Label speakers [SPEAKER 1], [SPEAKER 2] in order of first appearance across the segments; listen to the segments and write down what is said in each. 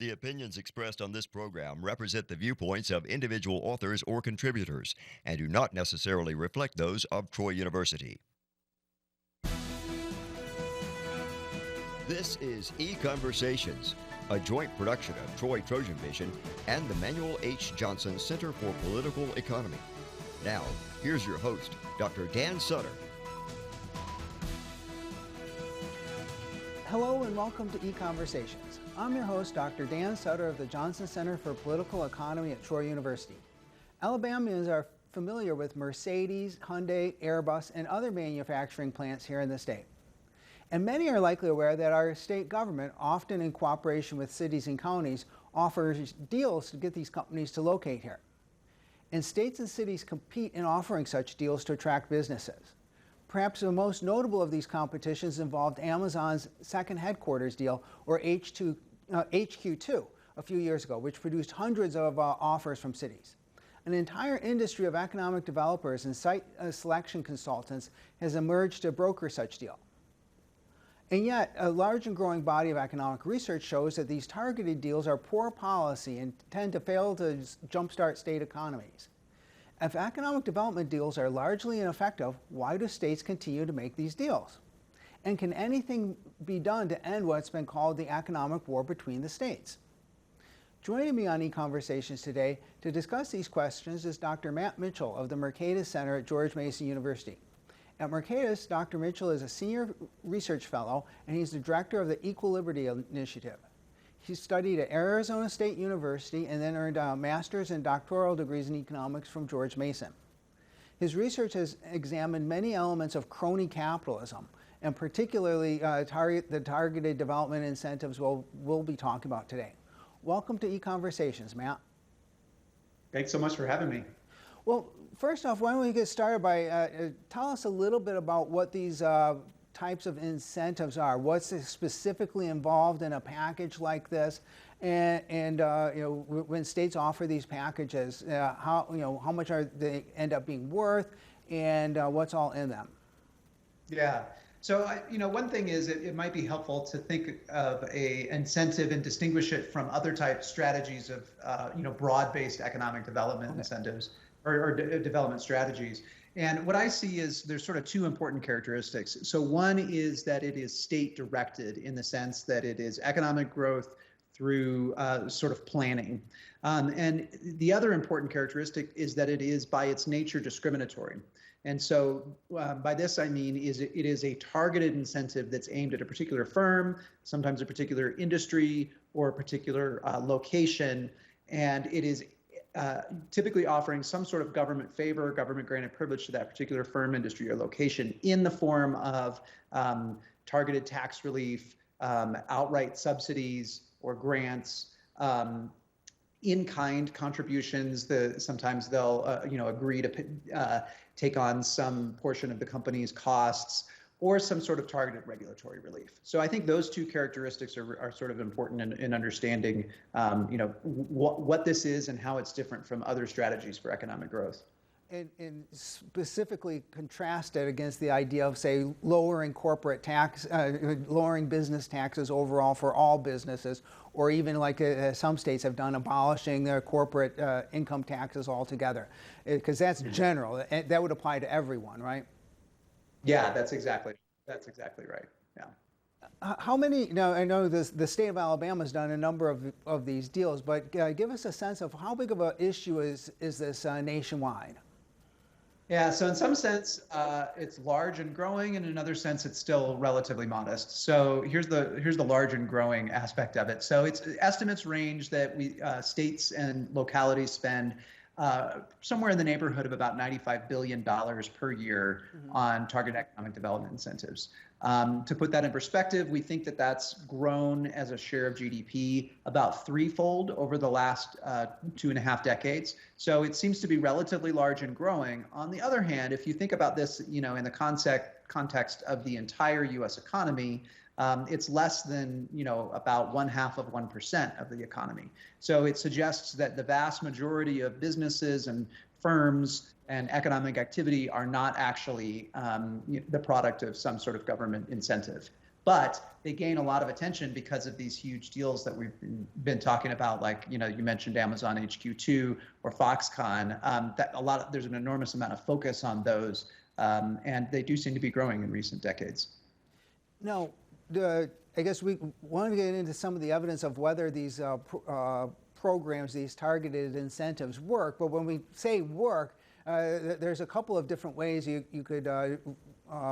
[SPEAKER 1] The opinions expressed on this program represent the viewpoints of individual authors or contributors and do not necessarily reflect those of Troy University. This is EconVersations, a joint production of Troy Trojan Vision and the Manuel H. Johnson Center for Political Economy. Now, here's your host, Dr. Dan Sutter.
[SPEAKER 2] Hello and welcome to EconVersations. I'm your host, Dr. Dan Sutter of the Johnson Center for Political Economy at Troy University. Alabamians are familiar with Mercedes, Hyundai, Airbus, and other manufacturing plants here in the state. And many are likely aware that our state government, often in cooperation with cities and counties, offers deals to get these companies to locate here. And states and cities compete in offering such deals to attract businesses. Perhaps the most notable of these competitions involved Amazon's second headquarters deal, or HQ2, a few years ago, which produced hundreds of offers from cities. An entire industry of economic developers and site selection consultants has emerged to broker such deal. And yet, a large and growing body of economic research shows that these targeted deals are poor policy and tend to fail to jumpstart state economies. If economic development deals are largely ineffective, why do states continue to make these deals? And can anything be done to end what's been called the economic war between the states? Joining me on EconVersations today to discuss these questions is Dr. Matt Mitchell of the Mercatus Center at George Mason University. At Mercatus, Dr. Mitchell is a senior research fellow and he's the director of the Equilibrium Initiative. He studied at Arizona State University and then earned a master's and doctoral degrees in economics from George Mason. His research has examined many elements of crony capitalism, and particularly the targeted development incentives we'll be talking about today. Welcome to EconVersations, Matt.
[SPEAKER 3] Thanks so much for having me.
[SPEAKER 2] Well, first off, why don't we get started by tell us a little bit about what these types of incentives are. What's specifically involved in a package like this, and when states offer these packages, how much are they end up being worth, and what's all in them?
[SPEAKER 3] Yeah. So, one thing is it might be helpful to think of a incentive and distinguish it from other type strategies of, broad-based economic development incentives or development strategies. And what I see is there's sort of two important characteristics. So one is that it is state directed in the sense that it is economic growth through sort of planning. And the other important characteristic is that it is by its nature discriminatory. And so by this, I mean, it is a targeted incentive that's aimed at a particular firm, sometimes a particular industry or a particular location. And it is typically offering some sort of government favor, government granted privilege to that particular firm, industry, or location in the form of targeted tax relief, outright subsidies or grants, in-kind contributions. Sometimes they'll agree to take on some portion of the company's costs, or some sort of targeted regulatory relief. So I think those two characteristics are sort of important in understanding what this is and how it's different from other strategies for economic growth.
[SPEAKER 2] And specifically contrasted against the idea of, say, lowering corporate tax, lowering business taxes overall for all businesses, or even like some states have done, abolishing their corporate income taxes altogether, because that's general. That would apply to everyone, right?
[SPEAKER 3] Yeah, that's exactly right. Yeah.
[SPEAKER 2] How many? Now, I know the state of Alabama has done a number of these deals, but give us a sense of how big of an issue is this nationwide?
[SPEAKER 3] Yeah, so in some sense, it's large and growing, and in another sense, it's still relatively modest. So here's the large and growing aspect of it. So it's estimates range that states and localities spend somewhere in the neighborhood of about $95 billion per year on targeted economic development incentives. To put that in perspective, we think that that's grown as a share of GDP about threefold over the last 2.5 decades. So it seems to be relatively large and growing. On the other hand, if you think about this, in the context of the entire U.S. economy, it's less than, about 1/2% of the economy. So it suggests that the vast majority of businesses and firms and economic activity are not actually the product of some sort of government incentive. But they gain a lot of attention because of these huge deals that we've been talking about, like, you mentioned Amazon HQ2 or Foxconn. There's an enormous amount of focus on those, and they do seem to be growing in recent decades.
[SPEAKER 2] Now, I guess we want to get into some of the evidence of whether these programs, these targeted incentives work. But when we say work, there's a couple of different ways you could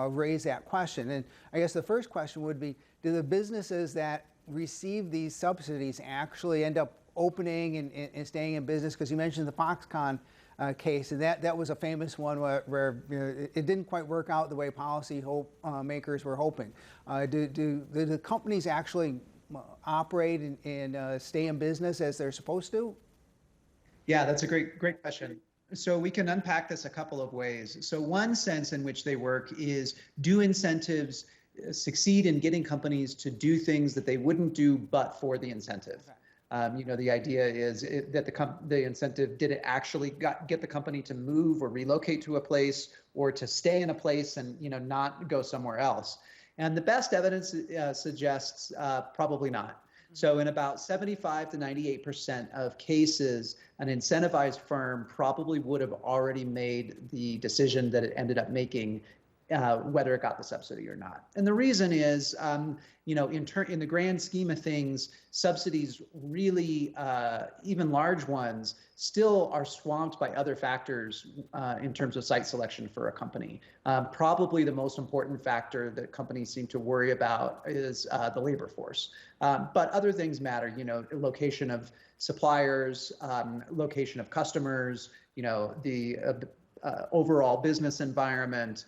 [SPEAKER 2] raise that question. And I guess the first question would be, do the businesses that receive these subsidies actually end up opening and staying in business? Because you mentioned the Foxconn case, and that was a famous one where it didn't quite work out the way policy makers were hoping. Do the companies actually operate and stay in business as they're supposed to?
[SPEAKER 3] Yeah, that's a great question. So we can unpack this a couple of ways. So one sense in which they work is, do incentives succeed in getting companies to do things that they wouldn't do but for the incentive? Okay. The idea is that the incentive, did it actually get the company to move or relocate to a place, or to stay in a place and not go somewhere else? And the best evidence suggests probably not. So in about 75 to 98% of cases, an incentivized firm probably would have already made the decision that it ended up making, whether it got the subsidy or not. And the reason is, in the grand scheme of things, subsidies really, even large ones, still are swamped by other factors in terms of site selection for a company. Probably the most important factor that companies seem to worry about is the labor force. But other things matter, location of suppliers, location of customers, the overall business environment,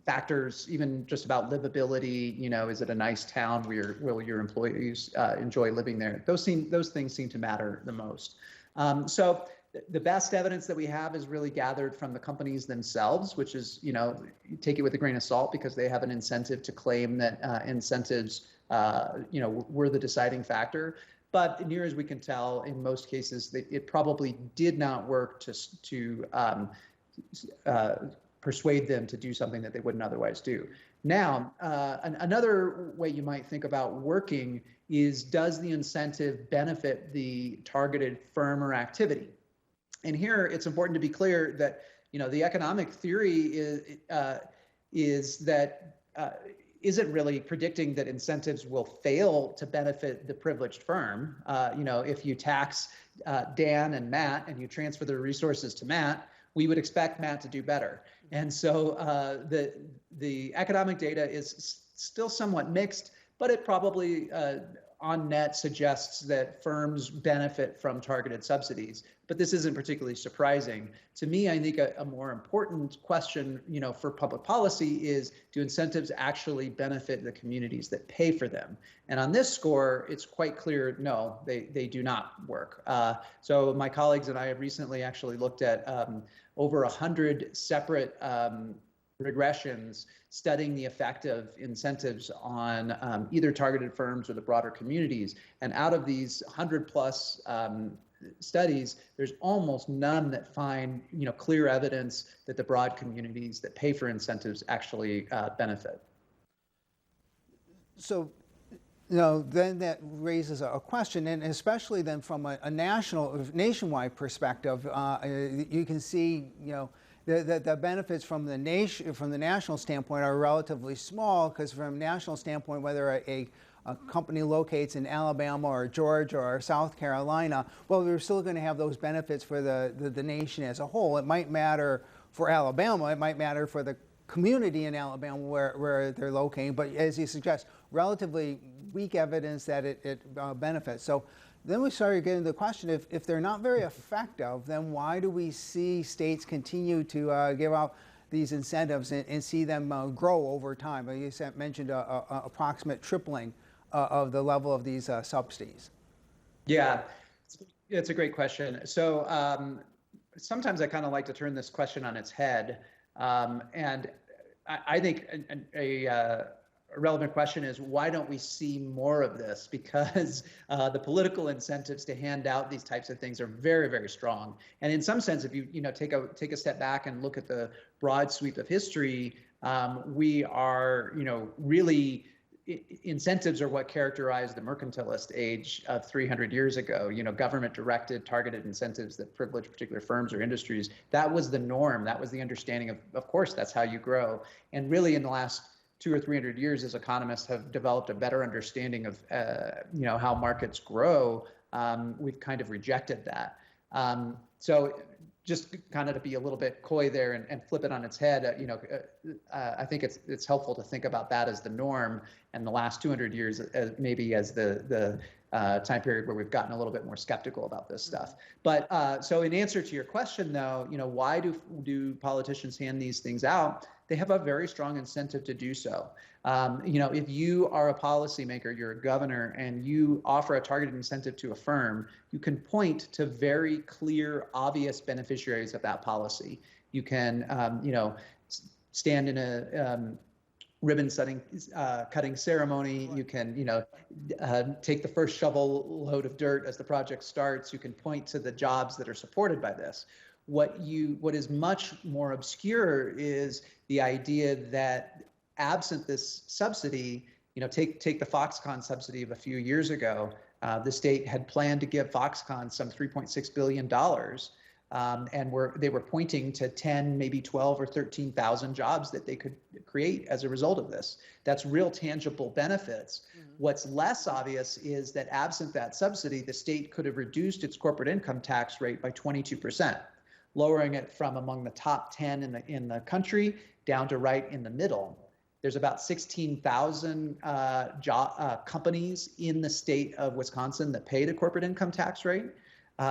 [SPEAKER 3] factors even just about livability. Is it a nice town where will your employees enjoy living there? Those things seem to matter the most. So the best evidence that we have is really gathered from the companies themselves, which is, you take it with a grain of salt, because they have an incentive to claim that incentives were the deciding factor. But near as we can tell, in most cases, it probably did not work to persuade them to do something that they wouldn't otherwise do. Now, another way you might think about working is, does the incentive benefit the targeted firm or activity? And here it's important to be clear that, the economic theory isn't really predicting that incentives will fail to benefit the privileged firm. If you tax Dan and Matt and you transfer the resources to Matt, we would expect Matt to do better. And so the economic data is still somewhat mixed, but it probably on net suggests that firms benefit from targeted subsidies. But this isn't particularly surprising. To me, I think a more important question, for public policy is, do incentives actually benefit the communities that pay for them? And on this score, it's quite clear, no, they do not work. So my colleagues and I have recently actually looked at over 100 separate regressions studying the effect of incentives on either targeted firms or the broader communities. And out of these 100 plus studies, there's almost none that find clear evidence that the broad communities that pay for incentives actually benefit. So,
[SPEAKER 2] then that raises a question, and especially then from a nationwide perspective, you can see the benefits from the national standpoint are relatively small, because from a national standpoint, whether a company locates in Alabama or Georgia or South Carolina, well, we're still going to have those benefits for the nation as a whole. It might matter for Alabama, it might matter for the community in Alabama where they're located, but as you suggest, relatively weak evidence that it benefits. So then we started getting the question, if they're not very effective, then why do we see states continue to give out these incentives and see them grow over time? You mentioned approximate tripling of the level of these subsidies.
[SPEAKER 3] Yeah, it's a great question. So sometimes I kind of like to turn this question on its head. And I think a relevant question is, why don't we see more of this? Because the political incentives to hand out these types of things are very, very strong. And in some sense, if you take a step back and look at the broad sweep of history, we are really incentives are what characterized the mercantilist age of 300 years ago. Government directed, targeted incentives that privilege particular firms or industries. That was the norm. That was the understanding of course, that's how you grow. And really in the last 200 or 300 years, as economists have developed a better understanding of, how markets grow, we've kind of rejected that. So just kind of to be a little bit coy there and flip it on its head, I think it's helpful to think about that as the norm, and the last 200 years maybe as the time period where we've gotten a little bit more skeptical about this stuff. But so in answer to your question, though, why do politicians hand these things out? They have a very strong incentive to do so. If you are a policymaker, you're a governor, and you offer a targeted incentive to a firm, you can point to very clear, obvious beneficiaries of that policy. You can, stand in a ribbon cutting ceremony. You can, take the first shovel load of dirt as the project starts. You can point to the jobs that are supported by this. What is much more obscure is the idea that absent this subsidy, take the Foxconn subsidy of a few years ago, the state had planned to give Foxconn some $3.6 billion, and they were pointing to 10, maybe 12 or 13,000 jobs that they could create as a result of this. That's real tangible benefits. Mm-hmm. What's less obvious is that absent that subsidy, the state could have reduced its corporate income tax rate by 22%. Lowering it from among the top 10 in the country down to right in the middle. There's about 16,000 companies in the state of Wisconsin that paid a corporate income tax rate.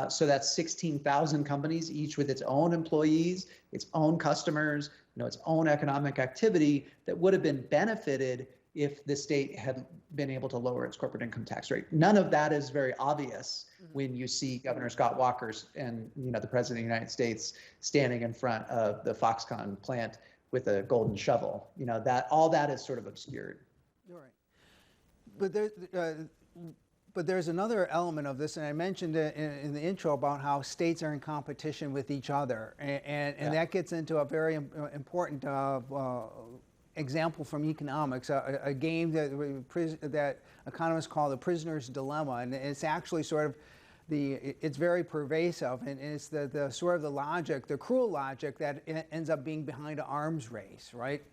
[SPEAKER 3] So that's 16,000 companies, each with its own employees, its own customers, its own economic activity that would have been benefited if the state had been able to lower its corporate income tax rate. None of that is very obvious when you see Governor Scott Walker's and the President of the United States standing in front of the Foxconn plant with a golden shovel. That all that is sort of obscured.
[SPEAKER 2] You're right. But there's another element of this, and I mentioned it in the intro about how states are in competition with each other, and that gets into a very important example from economics, a game that economists call the prisoner's dilemma, and it's actually sort of it's very pervasive, and it's the sort of the logic, the cruel logic that ends up being behind an arms race, right?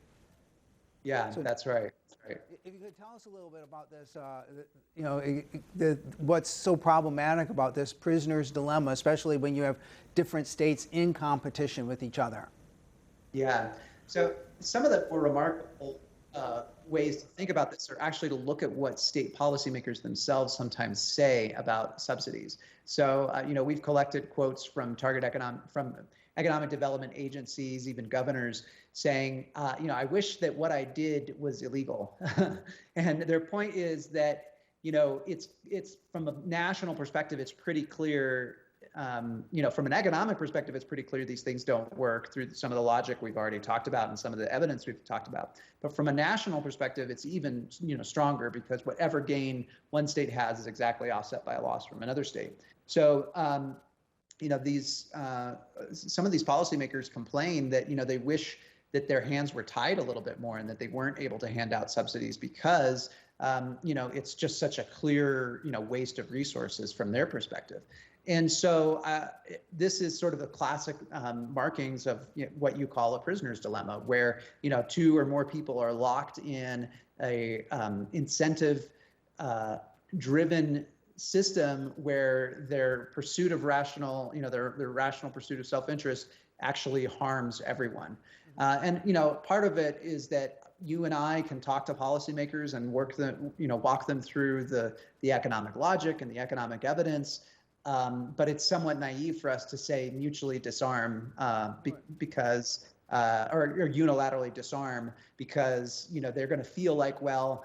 [SPEAKER 3] Yeah, so that's right.
[SPEAKER 2] If you could tell us a little bit about this, what's so problematic about this prisoner's dilemma, especially when you have different states in competition with each other.
[SPEAKER 3] Yeah. So some of the more remarkable ways to think about this are actually to look at what state policymakers themselves sometimes say about subsidies. So, we've collected quotes from economic development agencies, even governors, saying, I wish that what I did was illegal. And their point is that, it's from a national perspective, it's pretty clear. From an economic perspective, it's pretty clear these things don't work through some of the logic we've already talked about and some of the evidence we've talked about. But from a national perspective, it's even stronger, because whatever gain one state has is exactly offset by a loss from another state. So some of these policymakers complain that they wish that their hands were tied a little bit more and that they weren't able to hand out subsidies because it's just such a clear waste of resources from their perspective. And so this is sort of the classic markings of what you call a prisoner's dilemma, where two or more people are locked in a incentive-driven system where their pursuit of rational, their rational pursuit of self-interest actually harms everyone. And part of it is that you and I can talk to policymakers and walk them through the economic logic and the economic evidence. But it's somewhat naive for us to say mutually disarm because or unilaterally disarm because they're going to feel like, well,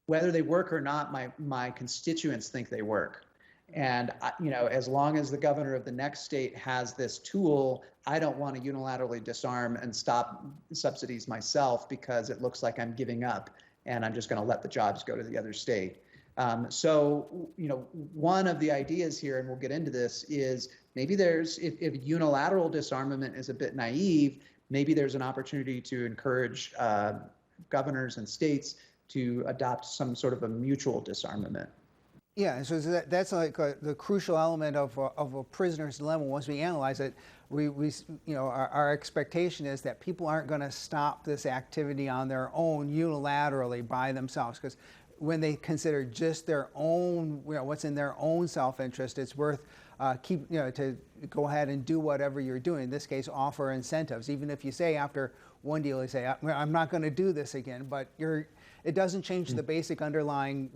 [SPEAKER 3] whether they work or not, my constituents think they work. And as long as the governor of the next state has this tool, I don't want to unilaterally disarm and stop subsidies myself because it looks like I'm giving up and I'm just going to let the jobs go to the other state. So, one of the ideas here, and we'll get into this, is maybe if unilateral disarmament is a bit naive, maybe there's an opportunity to encourage governors and states to adopt some sort of a mutual disarmament.
[SPEAKER 2] Yeah, so that's like the crucial element of a prisoner's dilemma. Once we analyze it, our expectation is that people aren't going to stop this activity on their own unilaterally by themselves, because when they consider just their own, what's in their own self-interest, it's worth to go ahead and do whatever you're doing. In this case, offer incentives. Even if you say after one deal, you say, I'm not going to do this again, but it doesn't change the basic underlying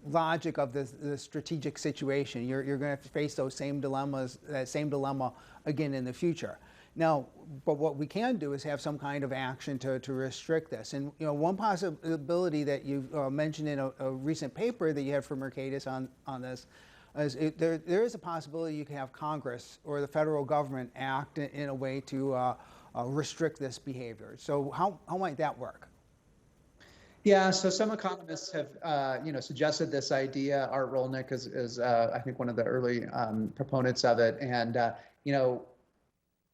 [SPEAKER 2] logic of the strategic situation. You're going to face those same dilemmas, that same dilemma again in the future. Now, but what we can do is have some kind of action to restrict this. And one possibility that you mentioned in a recent paper that you had for Mercatus on this is there is a possibility you can have Congress or the federal government act in a way to restrict this behavior. So how might that work?
[SPEAKER 3] Yeah, so some economists have, suggested this idea. Art Rolnick is I think, one of the early proponents of it. And,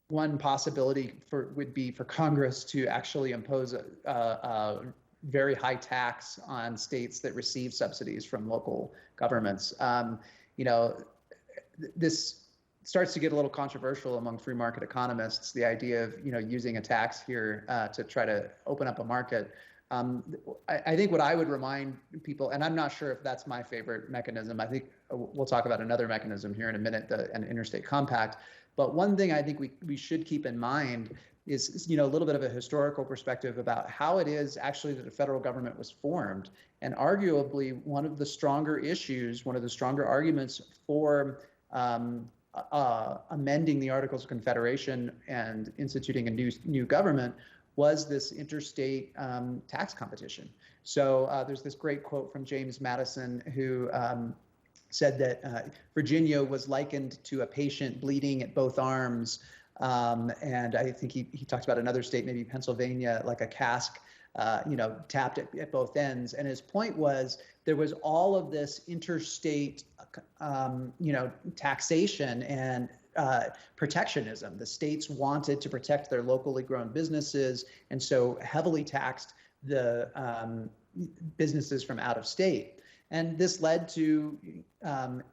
[SPEAKER 3] one possibility would be for Congress to actually impose a very high tax on states that receive subsidies from local governments. This starts to get a little controversial among free market economists, the idea of, using a tax here to try to open up a market. I think what I would remind people, and I'm not sure if that's my favorite mechanism. I think we'll talk about another mechanism here in a minute, an Interstate Compact. But one thing I think we should keep in mind is, a little bit of a historical perspective about how it is actually that the federal government was formed. And arguably one of the stronger issues, one of the stronger arguments for amending the Articles of Confederation and instituting a new government was this interstate tax competition. So there's this great quote from James Madison, who said that Virginia was likened to a patient bleeding at both arms. And I think he talks about another state, maybe Pennsylvania, like a cask, tapped at both ends. And his point was there was all of this interstate, taxation and protectionism. The states wanted to protect their locally grown businesses, and so heavily taxed the businesses from out of state. And this led to,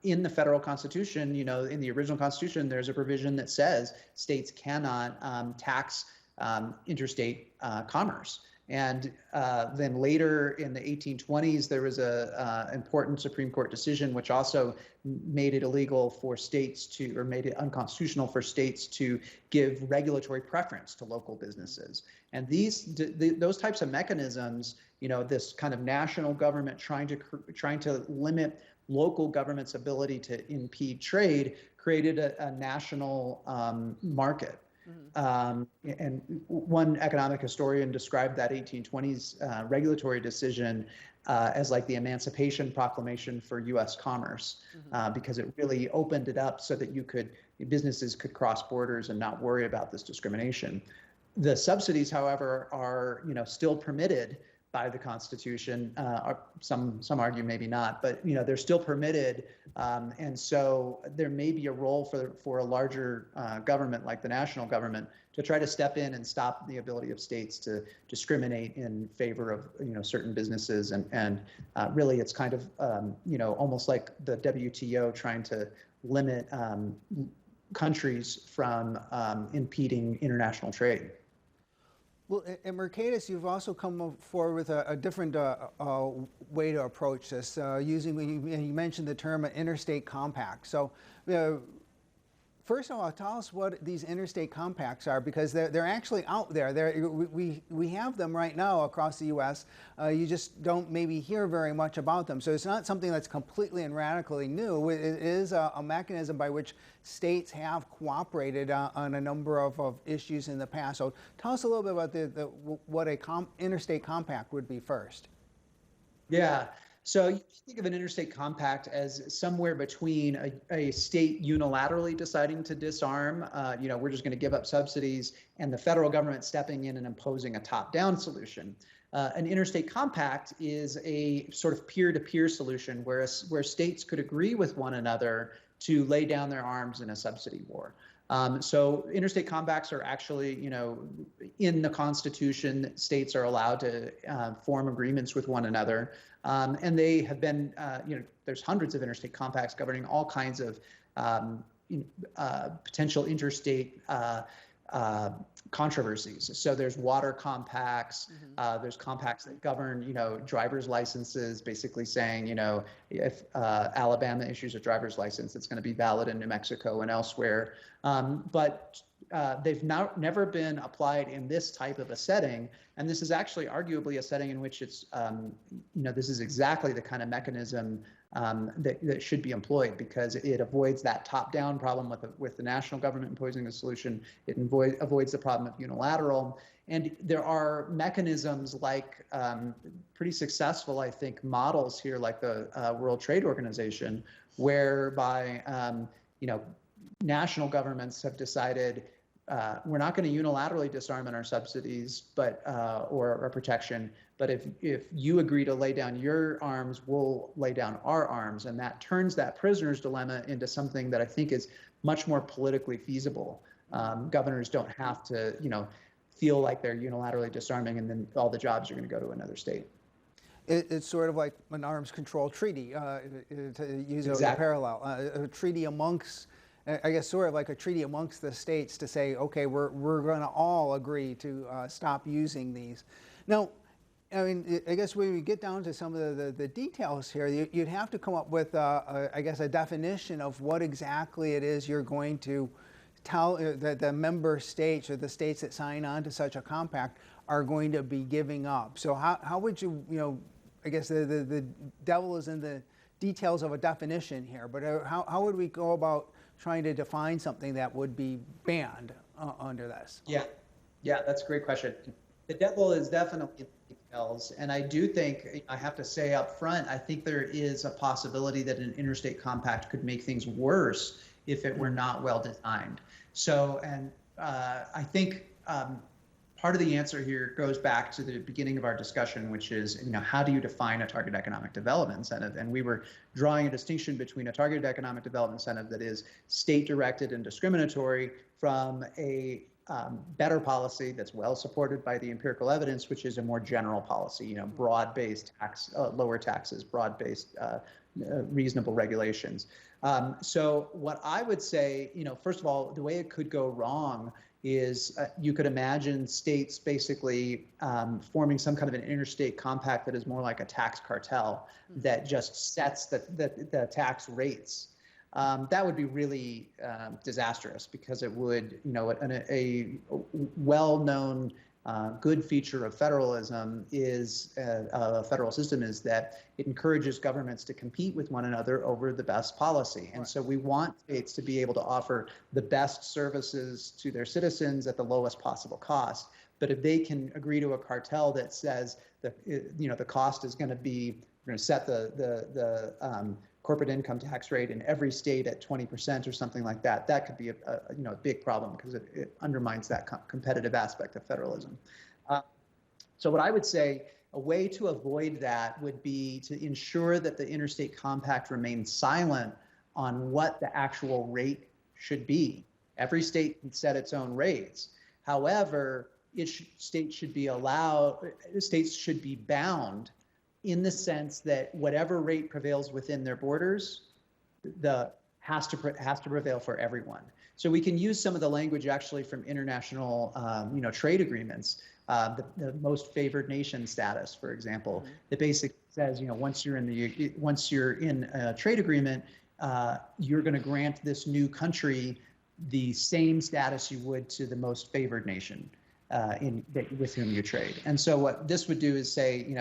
[SPEAKER 3] in the federal Constitution, in the original Constitution, there's a provision that says states cannot tax interstate commerce. And then later in the 1820s, there was a important Supreme Court decision which also made it illegal for states to, or made it unconstitutional for states to give regulatory preference to local businesses. And those types of mechanisms, this kind of national government trying to limit local government's ability to impede trade, created a national market. And one economic historian described that 1820s regulatory decision as like the Emancipation Proclamation for U.S. commerce, because it really opened it up so that businesses could cross borders and not worry about this discrimination. The subsidies, however, are still permitted by the Constitution. Some argue maybe not, but they're still permitted, and so there may be a role for a larger government like the national government to try to step in and stop the ability of states to discriminate in favor of certain businesses, and really it's kind of almost like the WTO trying to limit countries from impeding international trade.
[SPEAKER 2] Well, at Mercatus, you've also come forward with a different way to approach this, using, you mentioned the term Interstate Compact. So first of all, tell us what these Interstate Compacts are, because they're actually out there. We have them right now across the U.S. You just don't maybe hear very much about them. So it's not something that's completely and radically new. It is a mechanism by which states have cooperated on a number of issues in the past. So tell us a little bit about what a Interstate Compact would be first.
[SPEAKER 3] Yeah. So you think of an interstate compact as somewhere between a state unilaterally deciding to disarm, we're just going to give up subsidies, and the federal government stepping in and imposing a top-down solution. An interstate compact is a sort of peer-to-peer solution where states could agree with one another to lay down their arms in a subsidy war. So interstate compacts are actually, in the Constitution, states are allowed to form agreements with one another. And they have been, there's hundreds of interstate compacts governing all kinds of potential interstate controversies. So there's water compacts, there's compacts that govern, driver's licenses, basically saying, if Alabama issues a driver's license, it's going to be valid in New Mexico and elsewhere. But they've never been applied in this type of a setting. And this is actually arguably a setting in which it's, this is exactly the kind of mechanism that should be employed, because it avoids that top-down problem with the national government imposing a solution. It avoids the problem of unilateral. And there are mechanisms like pretty successful, I think, models here, like the World Trade Organization, whereby national governments have decided we're not going to unilaterally disarm in our subsidies, but or protection. But if you agree to lay down your arms, we'll lay down our arms, and that turns that prisoner's dilemma into something that I think is much more politically feasible. Governors don't have to, feel like they're unilaterally disarming, and then all the jobs are going to go to another state.
[SPEAKER 2] It's sort of like an arms control treaty, to use a parallel, a treaty amongst. I guess sort of like a treaty amongst the states to say, okay, we're going to all agree to stop using these. Now, I mean, I guess when we get down to some of the details here, you'd have to come up with, I guess, a definition of what exactly it is you're going to tell the member states, or the states that sign on to such a compact, are going to be giving up. So how would you, I guess the devil is in the details of a definition here, but how would we go about trying to define something that would be banned under this?
[SPEAKER 3] Yeah, that's a great question. The devil is definitely in the details, and I do think, I have to say up front, I think there is a possibility that an interstate compact could make things worse if it were not well designed. So, and I think part of the answer here goes back to the beginning of our discussion, which is, how do you define a target economic development incentive? And we were drawing a distinction between a targeted economic development incentive that is state-directed and discriminatory from a better policy that's well supported by the empirical evidence, which is a more general policy, broad-based tax, lower taxes, broad-based reasonable regulations. So what I would say, first of all, the way it could go wrong is you could imagine states basically forming some kind of an interstate compact that is more like a tax cartel that just sets the tax rates. That would be really disastrous, because it would, a well-known good feature of federalism is a federal system is that it encourages governments to compete with one another over the best policy. And so we want states to be able to offer the best services to their citizens at the lowest possible cost. But if they can agree to a cartel that says that, the cost is going to be, we're going to set the corporate income tax rate in every state at 20% or something like that, that could be a big problem, because it undermines that competitive aspect of federalism. So what I would say, a way to avoid that would be to ensure that the interstate compact remains silent on what the actual rate should be. Every state can set its own rates. However, states should be bound in the sense that whatever rate prevails within their borders, has to prevail for everyone. So we can use some of the language actually from international, trade agreements, the most favored nation status, for example, that basically says, once you're in a trade agreement, you're going to grant this new country the same status you would to the most favored nation with whom you trade. And so what this would do is say,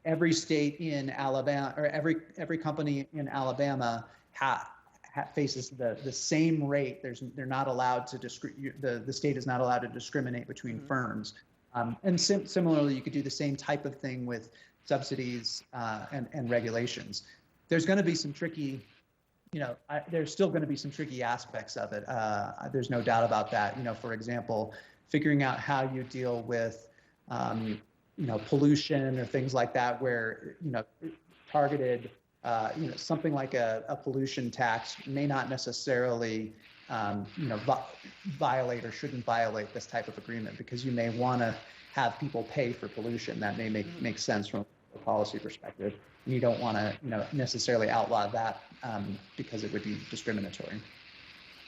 [SPEAKER 3] every state in Alabama, or every company in Alabama faces the same rate. They're not allowed to the state is not allowed to discriminate between firms. And similarly, you could do the same type of thing with subsidies and regulations. There's going to be some tricky, there's still going to be some tricky aspects of it. There's no doubt about that. For example, figuring out how you deal with pollution or things like that, where, targeted, something like a pollution tax may not necessarily violate or shouldn't violate this type of agreement, because you may want to have people pay for pollution. That may make sense from a policy perspective. And you don't want to necessarily outlaw that because it would be discriminatory.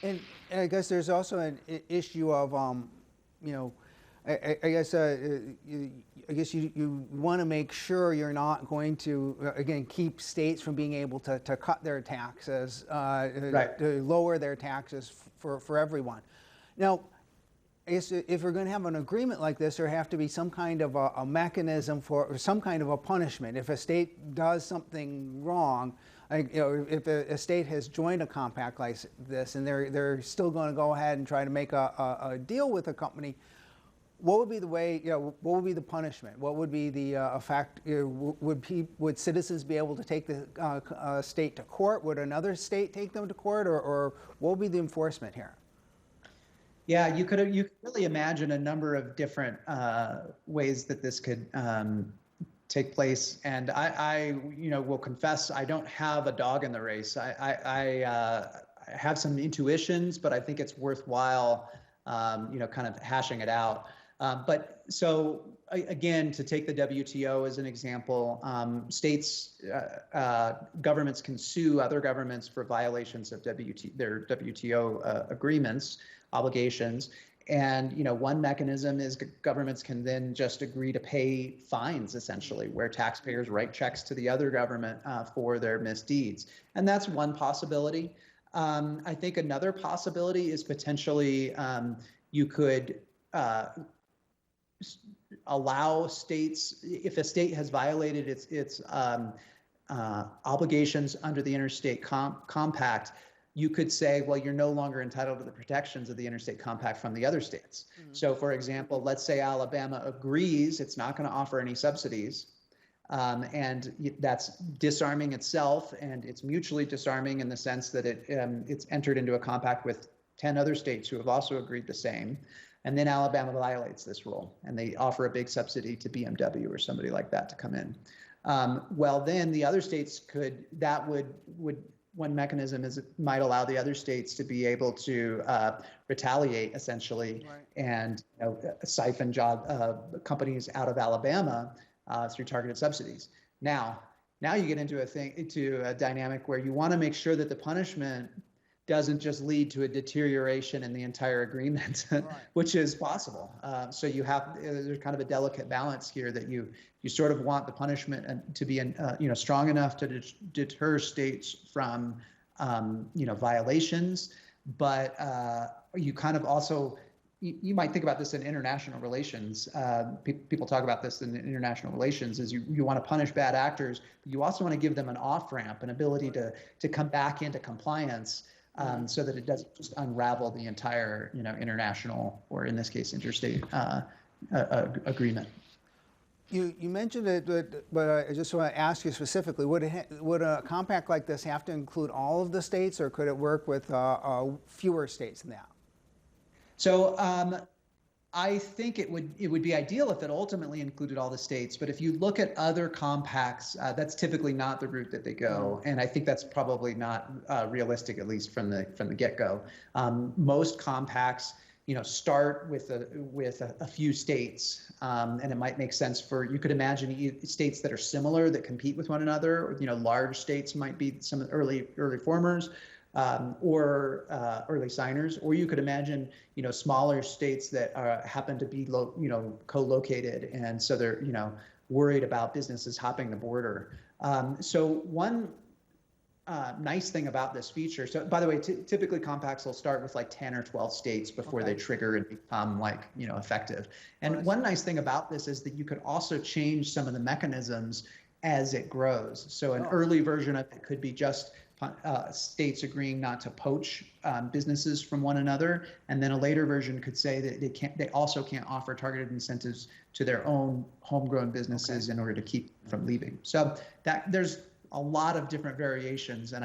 [SPEAKER 2] And I guess there's also an issue of I guess you want to make sure you're not going to again keep states from being able to cut their taxes,
[SPEAKER 3] right.
[SPEAKER 2] to lower their taxes for everyone. Now, I guess if we're going to have an agreement like this, there have to be some kind of a mechanism or some kind of a punishment if a state does something wrong. If a state has joined a compact like this and they're still going to go ahead and try to make a deal with a company, what would be the way? What would be the punishment? What would be the effect? Would citizens be able to take the state to court? Would another state take them to court, or what would be the enforcement here?
[SPEAKER 3] Yeah, you could really imagine a number of different ways that this could take place. And I will confess, I don't have a dog in the race. I have some intuitions, but I think it's worthwhile, kind of hashing it out. But so again, to take the WTO as an example, states, governments can sue other governments for violations of their WTO agreements, obligations. And one mechanism is governments can then just agree to pay fines, essentially, where taxpayers write checks to the other government for their misdeeds. And that's one possibility. I think another possibility is potentially you could allow states, if a state has violated its obligations under the Interstate Compact, you could say, well, you're no longer entitled to the protections of the Interstate Compact from the other states. Mm-hmm. So, for example, let's say Alabama agrees it's not going to offer any subsidies, and that's disarming itself, and it's mutually disarming in the sense that it's entered into a compact with 10 other states who have also agreed the same. And then Alabama violates this rule, and they offer a big subsidy to BMW or somebody like that to come in. Well, then the other states one mechanism is it might allow the other states to be able to retaliate, essentially, right, and siphon companies out of Alabama through targeted subsidies. Now you get into a dynamic where you want to make sure that the punishment doesn't just lead to a deterioration in the entire agreement, right, which is possible. So there's kind of a delicate balance here that you sort of want the punishment to be strong enough to deter states from violations, but you kind of also you might think about this in international relations. People talk about this in international relations is you want to punish bad actors, but you also want to give them an off-ramp, an ability to come back into compliance. So that it doesn't just unravel the entire, international, or in this case, interstate agreement.
[SPEAKER 2] You mentioned it, but I just want to ask you specifically: would a compact like this have to include all of the states, or could it work with fewer states than that?
[SPEAKER 3] So I think it would be ideal if it ultimately included all the states. But if you look at other compacts, that's typically not the route that they go, and I think that's probably not realistic, at least from the get-go. Most compacts, start with a few states, and it might make sense you could imagine states that are similar that compete with one another. Large states might be some early formers. Or early signers, or you could imagine, smaller states that happen to be co-located, and so they're, worried about businesses hopping the border. So one nice thing about this feature, so by the way, typically compacts will start with like 10 or 12 states before they trigger and become effective. And one nice thing about this is that you could also change some of the mechanisms as it grows. So an early version of it could be just states agreeing not to poach businesses from one another, and then a later version could say that they also can't offer targeted incentives to their own homegrown businesses in order to keep from leaving. So that there's a lot of different variations, and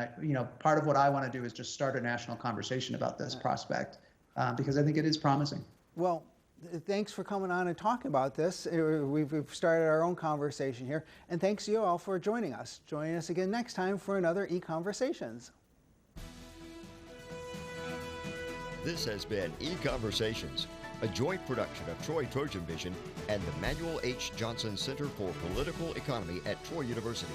[SPEAKER 3] part of what I want to do is just start a national conversation about this prospect because I think it is promising.
[SPEAKER 2] Well, thanks for coming on and talking about this. We've started our own conversation here. And thanks to you all for joining us. Join us again next time for another EconVersations.
[SPEAKER 1] This has been EconVersations, a joint production of Troy Trojan Vision and the Manuel H. Johnson Center for Political Economy at Troy University.